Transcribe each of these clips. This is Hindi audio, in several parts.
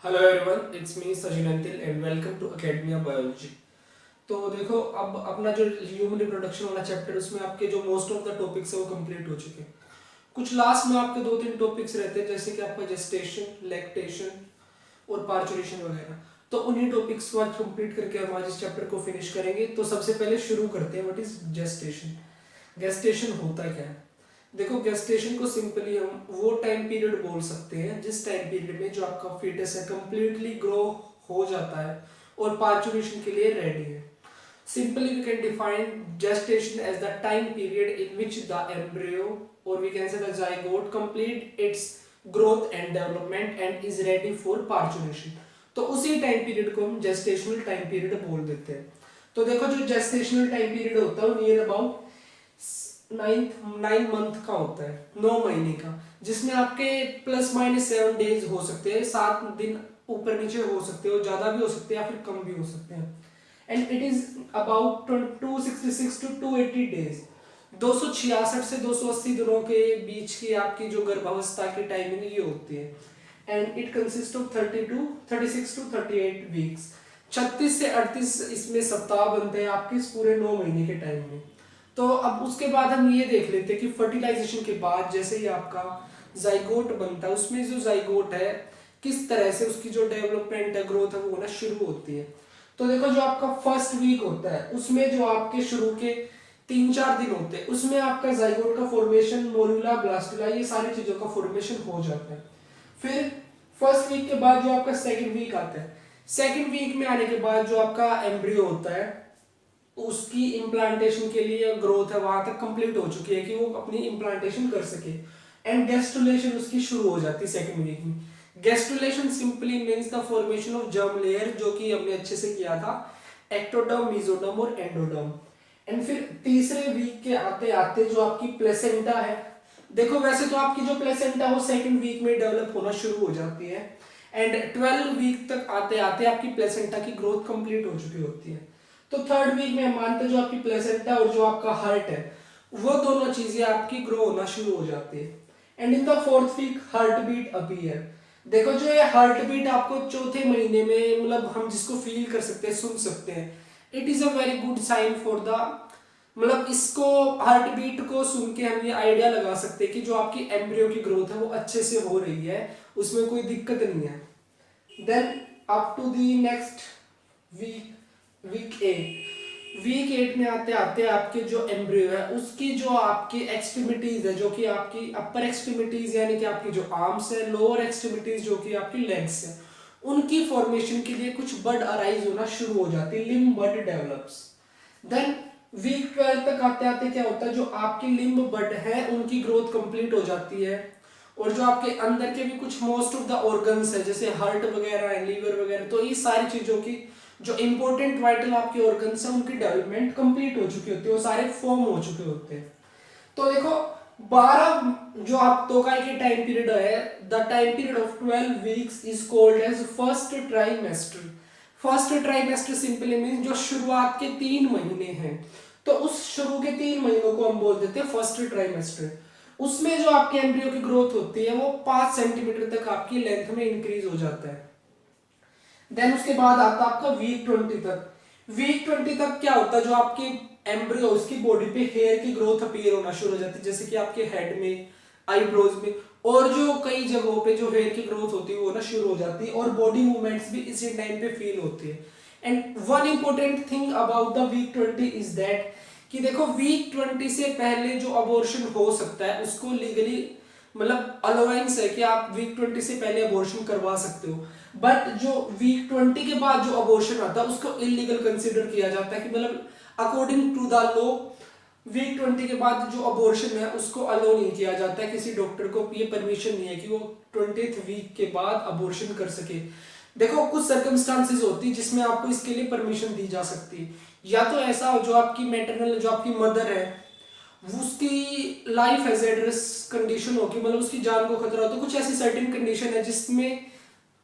Hello everyone, it's me Sachin Antil and welcome to academy of biology. तो देखो, अब अपना जो ह्यूमन रिप्रोडक्शन वाला चैप्टर, उसमें आपके जो मोस्ट ऑफ द टॉपिक्स है वो कंप्लीट हो चुके हैं। कुछ लास्ट में आपके दो तीन टॉपिक्स रहते हैं, जैसे कि आपका जेस्टेशन, लैक्टेशन और पार्चुरेशन वगैरह। तो उन्हीं टॉपिक्स को आज कंप्लीट करके हम आज इस चैप्टर को फिनिश करेंगे। तो सबसे पहले शुरू करते हैं, व्हाट इज जेस्टेशन। गेस्टेशन होता क्या है? देखो, गेस्टेशन को सिंपली हम वो टाइम पीरियड बोल सकते हैं जिस टाइम पीरियड में जो आपका फीटस है कंप्लीटली ग्रो हो जाता है और पार्चुरेशन के लिए रेडी है। Simply we can define gestation as the time period in which the embryo, or we can say the zygote, complete its growth and development and is ready for parturition। तो उसी टाइम पीरियड को हम जेस्टेशनल टाइम पीरियड बोल देते हैं। तो देखो, जो जेस्टेशनल टाइम पीरियड होता है वो नियर अबाउट 9 मंथ का होता है, 9 महीने का, जिसमें आपके प्लस माइनस 7 डेज हो सकते हैं, 7 दिन ऊपर नीचे हो सकते हो, ज्यादा भी हो सकते हैं या फिर कम भी हो सकते हैं। And it is about 266 to 280 days, 266 से 280 दिनों के बीच की आपकी जो गर्भावस्था की टाइमिंग ये होती है। And it consist of 36 to 38 weeks, 36 से 38 इसमें सप्ताह बनते हैं आपके इस पूरे 9 महीने के टाइम में। तो अब उसके बाद हम ये देख लेते हैं कि फर्टिलाइजेशन के बाद जैसे ही आपका जाइगोट बनता है, उसमें जो जाइगोट है किस तरह से उसकी जो डेवलपमेंट है, ग्रोथ है, वो होना शुरू होती है। तो देखो, जो आपका फर्स्ट वीक होता है उसमें जो आपके शुरू के 3-4 दिन होते हैं उसमें आपका जाइगोट का फॉर्मेशन, मोरुला, ब्लास्टुला, ये सारी चीजों का फॉर्मेशन हो जाता है। फिर फर्स्ट वीक के बाद जो आपका सेकंड वीक आता है, सेकंड वीक में आने के बाद जो आपका एम्ब्रियो होता है उसकी इम्प्लांटेशन के लिए ग्रोथ है वहां तक कंप्लीट हो चुकी है कि वो अपनी इम्प्लांटेशन कर सके। एंड गेस्टुलेशन उसकी शुरू हो जाती है सेकंड वीक में। Gastrulation simply means the formation of germ layer, जो कि हमने अच्छे से किया था, एक्टोडर्म, मेसोडर्म और एंडोडर्म। एंड फिर तीसरे वीक के आते आते जो आपकी प्लेसेंटा है, देखो वैसे तो आपकी जो प्लेसेंटा वो सेकंड वीक में डेवलप होना शुरू हो जाती है एंड 12 वीक तक आते आते आपकी प्लेसेंटा की ग्रोथ कंप्लीट हो चुकी होती है। तो थर्ड वीक में हम मानते हैं जो आपकी प्लेसेंटा और जो आपका हार्ट है वो दोनों चीजें आपकी ग्रो होना शुरू हो जाती है। And in the fourth week heart beat appear. देखो, जो ये हार्ट बीट आपको चौथे महीने में, मतलब हम जिसको फील कर सकते हैं, सुन सकते हैं, it is a very good sign for the, मतलब इसको, हार्ट बीट को सुन के हम ये आइडिया लगा सकते हैं कि जो आपकी एम्ब्रियो की ग्रोथ है वो अच्छे से हो रही है, उसमें कोई दिक्कत नहीं है। Then up to the next week, week 8 में आते आते आपके जो एम्ब्रियो है उसकी जो आपकी एक्सट्रीमिटीज है, जो कि आपकी अपर एक्सट्रीमिटीज यानी कि आपकी जो आर्म्स है, लोअर एक्सट्रीमिटीज जो कि आपकी लेग्स है, उनकी फॉर्मेशन के लिए कुछ बड अराइज होना शुरू हो जाती है, लिम्ब बड डेवलप्स। देन वीक 12 तक आते आते क्या होता है, जो आपकी लिम्ब बड है उनकी ग्रोथ कंप्लीट हो जाती है और जो आपके अंदर के भी कुछ मोस्ट ऑफ द ऑर्गन्स है जैसे हार्ट वगैरह, लीवर वगैरह, तो ये सारी चीजों की जो इंपॉर्टेंट वाइटल आपके ऑर्गन्स हैं उनकी डेवलपमेंट कंप्लीट हो चुकी होती है, वो सारे फॉर्म हो चुके होते हैं। तो देखो, 12 जो आप तोकाई के टाइम पीरियड है, the time period of 12 weeks is called as first trimester. First trimester simply mean जो शुरुआत के 3 महीने हैं, तो उस शुरू के 3 महीनों को हम बोल देते हैं फर्स्ट ट्राइमेस्टर। उसमें जो आपके एम्ब्रियो की ग्रोथ होती है वो 5 सेंटीमीटर तक आपकी लेंथ में इंक्रीज हो जाता है। देन उसके बाद आता है आपका वीक 20 तक। वीक 20 तक क्या होता है, जो आपके एम्ब्रियो उसकी बॉडी पे हेयर की ग्रोथ अपीयर होना शुरू हो जाती है, जैसे कि आपके हेड में, आईब्रोज में, और जो कई जगहों पे जो हेयर की ग्रोथ होती है वो होना शुरू हो जाती है और बॉडी मूवमेंट्स भी इसी टाइम पे फील होती है। And one important thing about the week 20 is that कि देखो, वीक 20 से पहले जो अबॉर्शन हो सकता है उसको लीगली, मतलब अलाउंस है कि आप वीक 20 से पहले अबॉर्शन करवा सकते हो, बट जो वीक 20 के बाद जो अबॉर्शन आता है उसको इलीगल कंसिडर किया जाता है कि मतलब according to the law week 20 के बाद जो अबॉर्शन है उसको अलाउ नहीं किया जाता है, किसी डॉक्टर को ये परमिशन नहीं है कि वो 20th वीक के बाद अबॉर्शन कर सके। देखो, कुछ सर्कमस्टांसेस होती है जिसमें आपको इसके लिए परमिशन दी जा सकती है, या तो ऐसा हो जो आपकी मैटरनल, जो आपकी मदर है उसकी लाइफ हैजर्डस कंडीशन हो कि मतलब उसकी जान को खतरा हो, तो कुछ ऐसी सर्टेन कंडीशन है जिसमें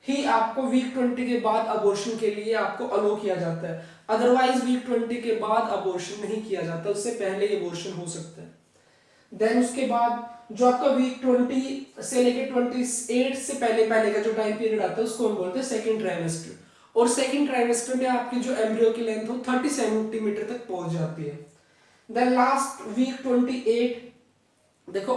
ही आपको वीक 20 के बाद अबॉर्शन के लिए आपको अलो किया जाता है, अदरवाइज वीक 20 के बाद अबॉर्शन नहीं किया जाता, उससे पहले ही अबॉर्शन हो सकता है। देन उसके बाद जो आपका वीक 20 से लेके 28 से पहले पहले का जो टाइम पीरियड आता है उसको हम बोलते हैं सेकंड ट्राइमेस्टर। और सेकंड ट्राइमेस्टर में आपकी जो एम्ब्रियो की लेंथ हो 30 सेंटीमीटर तक पहुंच जाती है। देन लास्ट वीक 28, देखो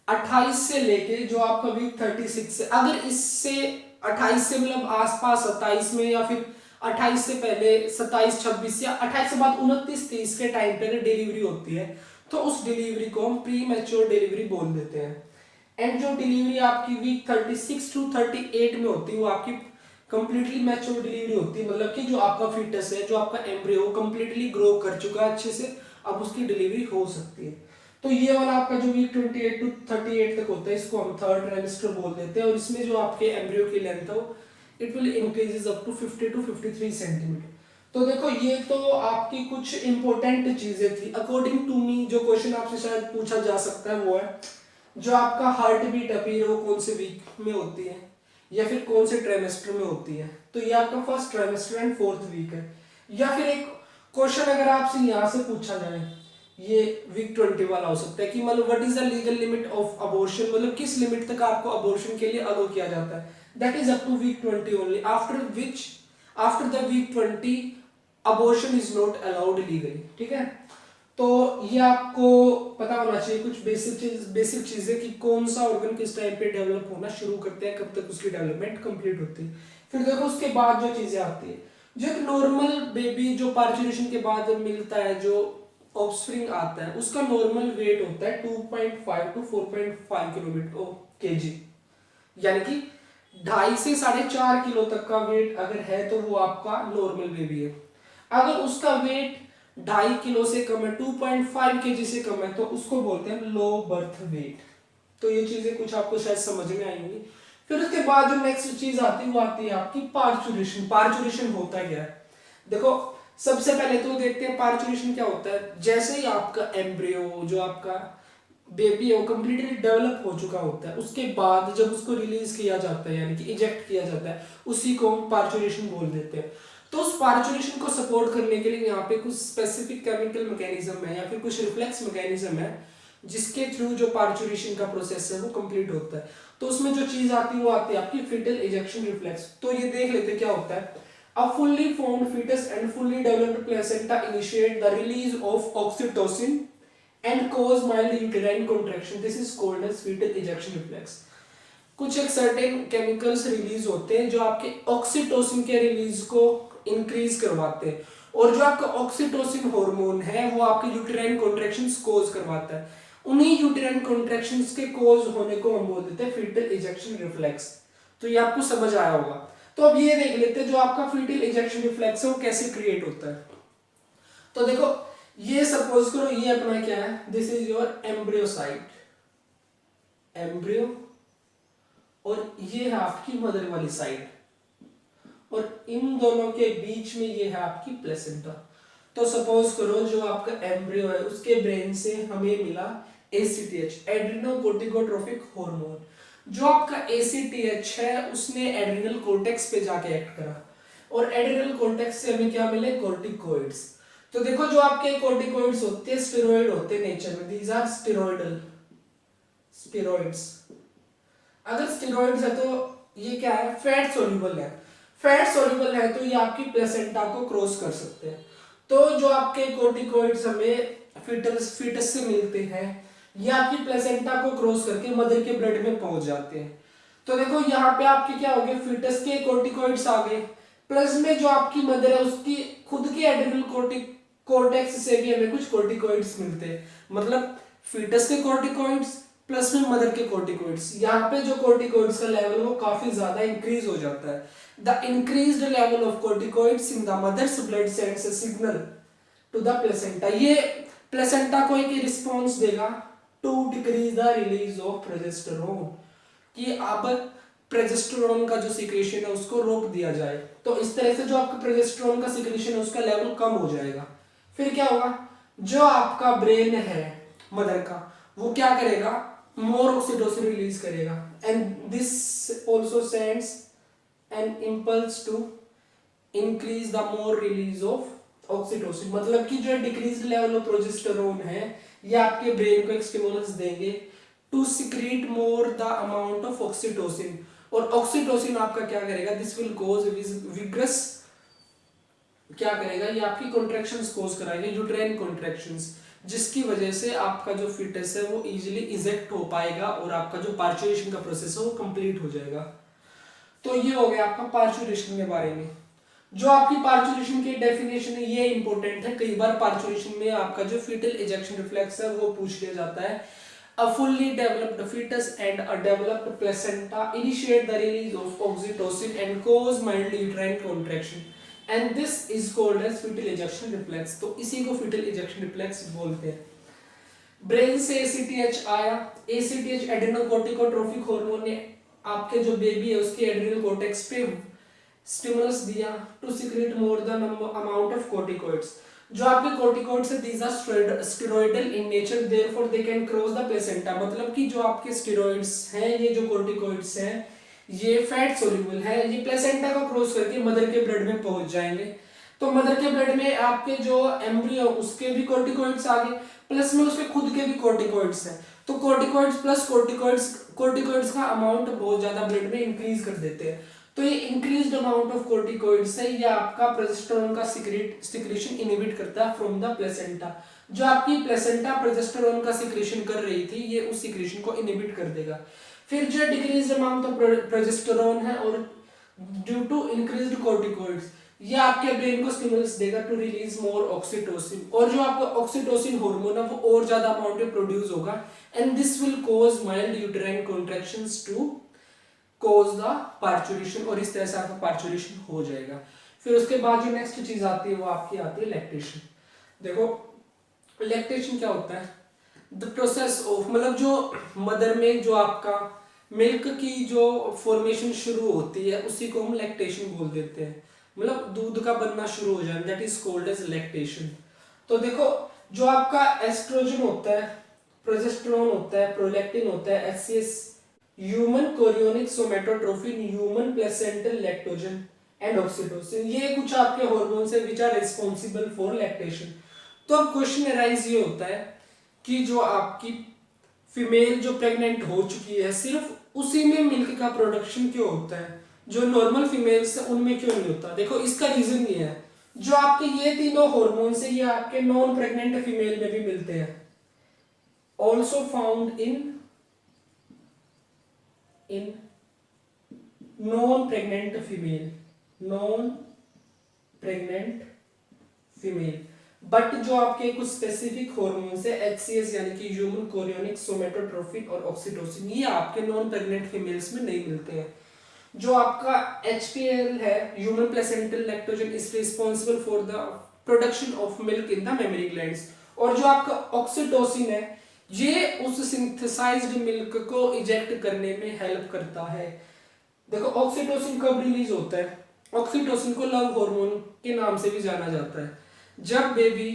28 से लेके जो आपका वीक 36 से, अगर इससे 28 से मतलब आसपास 27 में, या फिर 28 से पहले 27 26 या 28 से बाद 29 30 के टाइम पे अगर डिलीवरी होती है तो उस डिलीवरी को हम प्री मैच्योर डिलीवरी बोल देते हैं। एंड जो डिलीवरी आपकी वीक 36 टू 38 में होती है वो आपकी कंप्लीटली मैच्योर डिलीवरी होती है, मतलब कि जो आपका फीटस है, जो आपका एम्ब्रियो कंप्लीटली ग्रो कर चुका है अच्छे से, अब उसकी डिलीवरी हो सकती है। तो ये वाला आपका जो वीक 28 टू 38 तक होता है इसको हम थर्ड ट्राइमेस्टर बोल देते हैं। और इसमें जो आपके एम्ब्रियो की लेंथ है वो it will increases up to 50 to 53 centimetre. तो देखो ये तो आपकी कुछ इंपॉर्टेंट चीजें थी। अकॉर्डिंग टू मी जो क्वेश्चन आपसे शायद पूछा जा सकता है वो है जो आपका हार्ट बीट अपीयर वो कौन से वीक में होती है या फिर कौन से ट्राइमेस्टर में होती है। तो ये आपका first trimester and fourth week है। या फिर एक क्वेश्चन अगर आपसे यहाँ से पूछा जाए, ये वीक 20 वाला हो सकता है कि मतलब what is the legal limit of abortion, मतलब किस लिमिट तक आपको अबॉर्शन के लिए अलो किया जाता है। That is up to week 20 only, after which after the week 20 abortion is not allowed legally. ठीक है, तो ये आपको पता होना चाहिए कुछ बेसिक चीजें कि कौन सा ऑर्गन किस टाइम पे डेवलप होना शुरू करते हैं, कब तक उसकी डेवलपमेंट कंप्लीट होती है। फिर देखो उसके बाद जो चीजें आती है, जो एक नॉर्मल बेबी जो पार्चुरेशन के बाद मिलता है, जो ऑफस्प्रिंग आता है, उसका नॉर्मल वेट होता है 2.5 टू 4.5 किलोमीटर केजी, यानी कि 2.5 से 4.5 किलो तक का वेट अगर है तो वो आपका नॉर्मल बेबी है। अगर उसका वेट 2.5 किलो से कम है, 2.5 केजी से कम है, तो उसको बोलते हैं लो बर्थ वेट। तो ये चीजें कुछ आपको शायद समझ में आएंगी। फिर उसके बाद जो नेक्स्ट चीज आती है वो आती है आपकी पार्चुरेशन। पार्चुरेशन होता क्या है, देखो सबसे पहले तो देखते हैं पार्चुरेशन क्या होता है। जैसे ही आपका एम्ब्रियो जो आपका बेबी है वो कंप्लीटली डेवलप हो चुका होता है, उसके बाद जब उसको रिलीज किया जाता है यानी कि इजेक्ट किया जाता है, उसी को हम पार्चुरेशन बोल देते हैं। तो उस पार्चुरेशन को सपोर्ट करने के लिए यहाँ पे कुछ स्पेसिफिक केमिकल मैकेनिज्म है या फिर कुछ रिफ्लेक्स मैकेनिज्म है जिसके थ्रू जो पार्चुरेशन का प्रोसेस है वो कंप्लीट होता है। तो उसमें जो चीज आती है वो आती है आपकी फीटल इजेक्शन रिफ्लेक्स। तो ये देख लेते क्या होता है। A fully formed fetus and fully developed placenta initiate the release of oxytocin and cause mild uterine contraction. This is called as fetal ejection reflex. कुछ एक सर्टेन केमिकल्स रिलीज होते हैं जो आपके ऑक्सीटोसिन के रिलीज को इंक्रीज करवाते हैं, और जो आपका ऑक्सीटोसिन हार्मोन है वो आपके यूटेराइन कॉन्ट्रैक्शंस कोज करवाता है। उन्हीं यूटेराइन कॉन्ट्रैक्शंस के कोज होने को हम बोल देते हैं फीटल इजेक्शन रिफ्लेक्स। तो ये आपको समझ आया होगा। तो अब ये देख लेते हैं जो आपका फीटल इजेक्शन रिफ्लेक्स है वो कैसे क्रिएट होता है। तो देखो ये सपोज करो ये अपना क्या है, this is your embryo site, embryo, और ये है आपकी मदर वाली साइड, और इन दोनों के बीच में ये है आपकी प्लेसेंटा। तो सपोज करो जो आपका एम्ब्रियो है उसके ब्रेन से हमें मिला एसीटीएच, एड्रिनोकोर्टिकोट्रोफिक हार्मोन। जो आपका एसीटीएच है उसने एड्रिनल कोर्टेक्स पे जाके एक्ट करा, और एड्रिनल कोर्टेक्स से हमें क्या मिले, कोर्टिकोइड्स। तो देखो जो आपके कोर्टिकोइड्स होते हैं स्टेरॉइड होते हैं नेचर में, दीज आर स्टेरॉइडल स्टेरॉइड्स। अगर स्टेरॉइड्स है तो ये क्या है, फैट सोल्यूबल है। फैट सोल्यूबल है तो ये आपकी प्लेसेंटा को क्रॉस कर सकते हैं। तो जो आपके कोर्टिकोइड्स हमें फीटस से मिलते हैं ये आपकी प्लेसेंटा को क्रॉस करके मदर के ब्लड में पहुंच जाते हैं। तो देखो यहाँ पे आपके क्या हो गए, फीटस के कोर्टिकोइड्स आ गए, प्लस में जो आपकी मदर है उसकी खुद के एड्रिनल कोर्टेक्स से भी हमें कुछ कोर्टिकोइड्स मिलते हैं। मतलब फीटस के कोर्टिकोइड्स प्लस में मदर के कोर्टिकोइड्स, यहाँ पे जो कोर्टिकोइड्स का लेवल वो काफी ज्यादा इंक्रीज हो जाता है। The increased level of corticoids in the mother's blood sends a signal to the placenta. ये प्लेसेंटा को एक रिस्पॉन्स देगा to decrease the release of progesterone, कि अब प्रोजेस्टेरोन का जो सिक्रेशन है उसको रोक दिया जाए। तो इस तरह से जो आपका प्रोजेस्टेरोन का सिक्रेशन है उसका लेवल कम हो जाएगा। फिर क्या होगा, जो आपका ब्रेन है मदर का वो क्या करेगा, मोर ऑक्सीटोसिन रिलीज करेगा, and this also sends an impulse to increase the more release of oxytocin. मतलब कि जो डिक्रीज लेवल ऑफ प्रोजेस्टेरोन है ये आपके ब्रेन को एक स्टिमुलस देंगे to secrete more the amount of oxytocin, और ऑक्सीटोसिन आपका क्या करेगा, दिस विल कोज विग्रस, क्या करेगा, ये आपकी कॉन्ट्रैक्शंस कोज कराएगा, यूट्राइन कॉन्ट्रैक्शंस, जिसकी वजह से आपका जो फिटस है वो इजीली इजेक्ट हो पाएगा और आपका जो पार्चुरेशन का प्रोसेस है वो कंप्लीट हो जाएगा। तो ये हो गया आपका पार्चुरेशन के बारे में। जो आपकी पार्चुरेशन की डेफिनेशन है ये इंपॉर्टेंट है, कई बार पार्चुरेशन में आपका जो फीटल इजेक्शन रिफ्लेक्स है वो पूछ लिया जाता है। A fully developed fetus and a developed placenta initiate the release of oxytocin and cause mild uterine contraction, and this is called as fetal ejection reflex। तो इसी को fetal ejection reflex बोलते हैं। ब्रेन से ACTH आया, ACTH एड्रेनोकोर्टिकोट्रोफिक हार्मोन ने आपके जो बेबी है उसके एड्रिनल कॉर्टेक्स पे स्टिमुलस दिया to secrete more the amount of corticoids. जो आपके कॉर्टिकॉइड्स है these are steroidal in nature, therefore they can cross the placenta, मतलब कि जो आपके स्टेरॉइड्स हैं, ये जो कॉर्टिकॉइड्स हैं ये फैट सोल्यूबल है, ये प्लेसेंटा को क्रॉस करके मदर के ब्लड में पहुंच जाएंगे। तो मदर के ब्लड में आपके जो एम्ब्रियो उसके भी कॉर्टिकॉइड्स आ गए, प्लस में उसके खुद के भी कॉर्टिकॉइड्स हैं। तो कॉर्टिकॉइड्स प्लस कॉर्टिकॉइड्स का अमाउंट बहुत ज्यादा ब्लड में इंक्रीज कर देते हैं। तो ये इंक्रीज्ड अमाउंट ऑफ कॉर्टिकॉइड्स है, ये आपका प्रोजेस्टेरोन का सिक्रेशन इनहिबिट करता है फ्रॉम द प्लेसेंटा। जो आपकी प्लेसेंटा प्रोजेस्टेरोन का सिक्रेशन कर रही थी ये उस सिक्रेशन को इनहिबिट कर देगा। फिर जो डिक्रीज्ड अमाउंट ऑफ प्रोजेस्टेरोन है और ड्यू टू इंक्रीज्ड कॉर्टिकॉइड्स ये आपके ब्रेन को स्टिमुलस देगा टू रिलीज मोर ऑक्सीटोसिन, और जो आपका ऑक्सीटोसिन हार्मोन है वो और ज्यादा अमाउंट में प्रोड्यूस होगा, and this will cause mild uterine contractions to cause the parturition, और इस तरह से आपका पार्चुरेशन हो जाएगा। फिर उसके बाद जो नेक्स्ट चीज आती है वो आपकी आती है लैक्टेशन। देखो लैक्टेशन क्या होता है, द प्रोसेस ऑफ, मतलब जो मदर में जो आपका मिल्क की जो फॉर्मेशन शुरू होती है उसी को हम लैक्टेशन बोल देते हैं, मतलब दूध का बनना शुरू हो जाए, that is called as lactation. तो देखो जो आपका एस्ट्रोजन होता है, प्रोजेस्टेरोन होता है, प्रोलैक्टिन होता है, HCS, human chorionic somatotropin, human placental lactogen and oxytocin, ये कुछ आपके हार्मोन्स है which are responsible for lactation. तो अब क्वेश्चन अराइज ये होता है कि जो आपकी फीमेल जो प्रेग्नेंट हो चुकी है सिर्फ उसी में मिल्क का प्रोडक्शन क्यों होता है, जो नॉर्मल फीमेल्स है उनमें क्यों नहीं होता। देखो इसका रीजन ये है, जो आपके ये तीनों हार्मोन्स है ये आपके नॉन प्रेग्नेंट फीमेल में भी मिलते हैं, also found in non pregnant female, but जो आपके कुछ स्पेसिफिक हार्मोन्स है एचसीएस यानी कि ह्यूमन कोरियोनिक सोमेटोट्रोफिन और ऑक्सीटोसिन ये आपके नॉन प्रेग्नेंट फीमेल्स में नहीं मिलते हैं। जो आपका HPL है, human placental lactogen, is responsible for the production of milk in the mammary glands, और जो आपका ऑक्सीटोसिन है ये उस सिंथेसाइज्ड मिल्क को इजेक्ट करने में हेल्प करता है। देखो ऑक्सीटोसिन कब रिलीज होता है, ऑक्सीटोसिन को लव हार्मोन के नाम से भी जाना जाता है। जब बेबी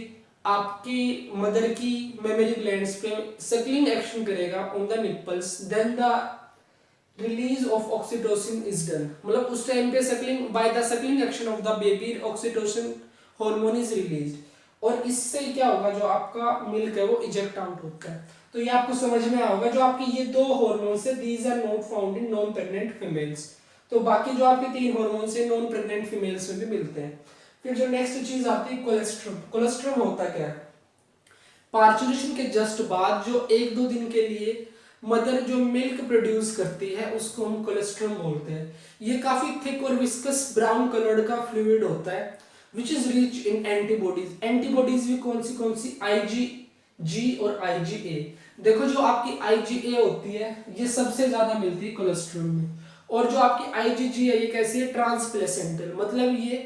आपकी मदर की मेमरी ग्लैंड्स पे सकलिंग एक्शन करेगा on the nipples, then the release of oxytocin is done, मतलब उस टाइम पे suckling by the suckling action of the baby oxytocin hormone is released, और इससे क्या होगा जो आपका मिल्क है वो इजेक्ट आउट होता है। तो ये आपको समझ में आएगा जो आपके ये दो हार्मोन्स है these are not found in non pregnant females, तो बाकी जो आपके तीन हार्मोन्स है नॉन प्रेग्नेंट फीमेल्स में भी मिलते हैं। फिर जो नेक्स्ट चीज आती है कोलेस्ट्रम। कोलेस्ट्रम होता क्या है, पार्चुरेशन के जस्ट बाद जो 1-2 दिन के लिए मदर जो मिल्क प्रोड्यूस करती है उसको हम कोलेस्ट्रम बोलते हैं। ये काफी थिक और विस्कस ब्राउन कलर्ड का फ्लूइड होता है which is rich in antibodies। Antibodies भी कौन सी IgG और IgA। देखो जो आपकी IgA होती है ये सबसे ज्यादा मिलती है कोलेस्ट्रॉल में, और जो आपकी IgG है ये कैसी है, ट्रांसप्लेसेंटल, मतलब ये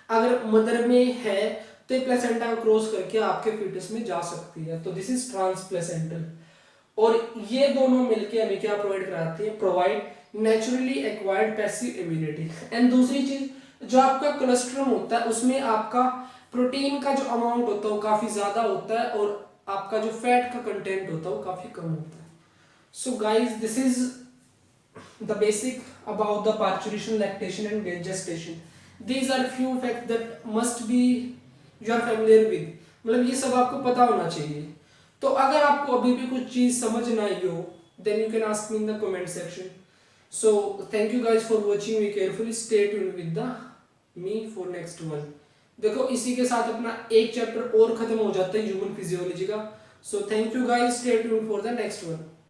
अगर मदर में है तो प्लेसेंटा क्रॉस करके आपके फीटस में जा सकती है, तो दिस इज ट्रांसप्लेसेंटल। और ये दोनों मिलके हमें क्या प्रोवाइड कराती है, provide naturally acquired passive immunity. And दूसरी चीज जो आपका कोलेस्ट्रॉल होता है उसमें आपका प्रोटीन का जो अमाउंट होता है वो काफी ज्यादा होता है और आपका जो फैट का कंटेंट होता है वो काफी कम होता है। So guys this is the basic about the parturition, lactation and gestation. These are few facts that must be you are familiar with, मतलब ये सब आपको पता होना चाहिए। तो अगर आपको अभी भी कुछ चीज समझ ना आई हो then you can ask me in the comment section. So thank you guys for watching me carefully. Stay tuned with the me for next one. देखो इसी के साथ अपना एक चैप्टर और खत्म हो जाता है ह्यूमन फिजियोलॉजी का. So thank you guys, stay tuned for the next one.